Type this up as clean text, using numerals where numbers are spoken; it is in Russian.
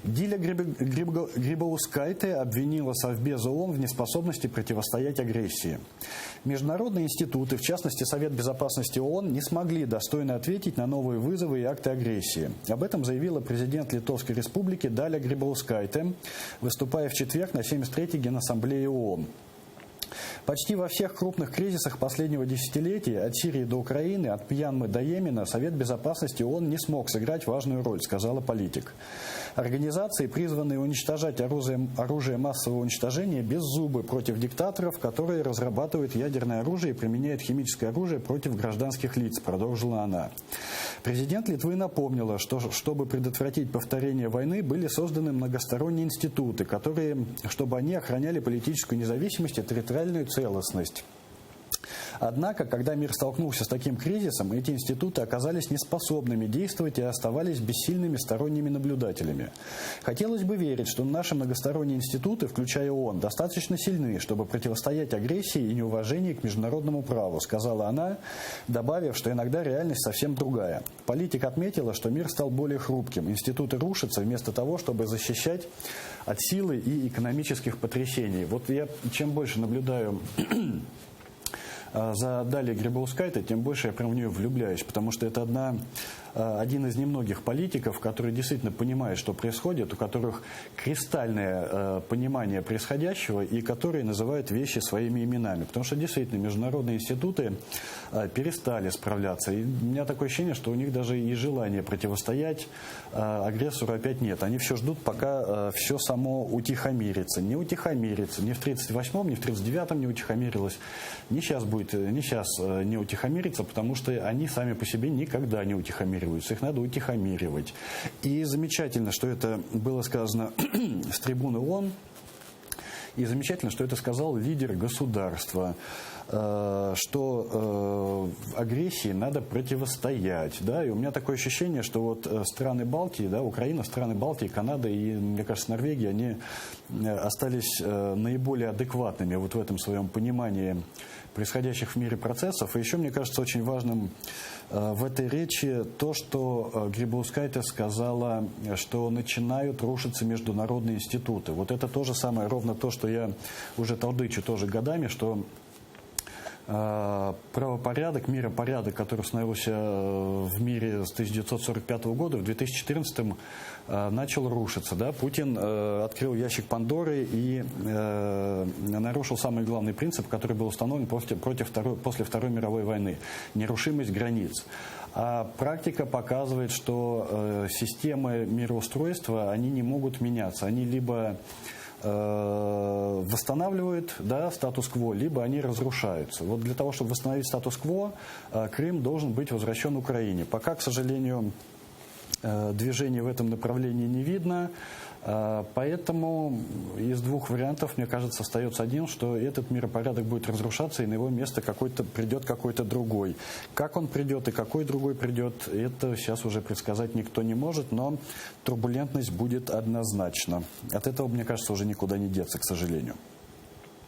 Диля Грибаускайте обвинила Совбез ООН в неспособности противостоять агрессии. Международные институты, в частности Совет Безопасности ООН, не смогли достойно ответить на новые вызовы и акты агрессии. Об этом заявила президент Литовской Республики Даля Грибаускайте, выступая в четверг на 73-й Генассамблее ООН. Почти во всех крупных кризисах последнего десятилетия, от Сирии до Украины, от Мьянмы до Йемена, Совет Безопасности ООН не смог сыграть важную роль, сказала политик. Организации, призванные уничтожать оружие массового уничтожения, беззубы против диктаторов, которые разрабатывают ядерное оружие и применяют химическое оружие против гражданских лиц, продолжила она. Президент Литвы напомнила, что, чтобы предотвратить повторение войны, были созданы многосторонние институты, чтобы они охраняли политическую независимость и территориальную целостность. Однако, когда мир столкнулся с таким кризисом, эти институты оказались неспособными действовать и оставались бессильными сторонними наблюдателями. Хотелось бы верить, что наши многосторонние институты, включая ООН, достаточно сильны, чтобы противостоять агрессии и неуважению к международному праву, сказала она, добавив, что иногда реальность совсем другая. Политик отметила, что мир стал более хрупким, институты рушатся вместо того, чтобы защищать от силы и экономических потрясений. Вот я чем больше наблюдаю за Далей Грибаускайте, тем больше я прям в нее влюбляюсь, потому что это один из немногих политиков, которые действительно понимают, что происходит, у которых кристальное понимание происходящего и которые называют вещи своими именами. Потому что действительно международные институты перестали справляться. И у меня такое ощущение, что у них даже и желания противостоять агрессору опять нет. Они все ждут, пока все само утихомирится. Не утихомирится. Ни в 1938-м, ни в 1939-м не утихомирилось. Ни сейчас не утихомирится, потому что они сами по себе никогда не утихомириваются. Их надо утихомиривать. И замечательно, что это было сказано с трибуны ООН. И замечательно, что это сказал лидер государства, что агрессии надо противостоять. Да? И у меня такое ощущение, что вот страны Балтии, да, Украина, страны Балтии, Канада и, мне кажется, Норвегия, они остались наиболее адекватными вот в этом своем понимании происходящих в мире процессов. И еще, мне кажется, очень важным в этой речи то, что Грибаускайте сказала, что начинают рушиться международные институты. Вот это то же самое, ровно то, что я уже толдычу тоже годами, что правопорядок, миропорядок, который установился в мире с 1945 года, в 2014 начал рушиться. Да? Путин открыл ящик Пандоры и нарушил самый главный принцип, который был установлен после Второй мировой войны – нерушимость границ. А практика показывает, что системы мироустройства, они не могут меняться. Они либо восстанавливают, да, статус-кво, либо они разрушаются. Вот для того, чтобы восстановить статус-кво, Крым должен быть возвращен Украине. Пока, к сожалению, движения в этом направлении не видно. Поэтому из двух вариантов, мне кажется, остается один, что этот миропорядок будет разрушаться, и на его место придет какой-то другой. Как он придет и какой другой придет, это сейчас уже предсказать никто не может, но турбулентность будет однозначно. От этого, мне кажется, уже никуда не деться, к сожалению.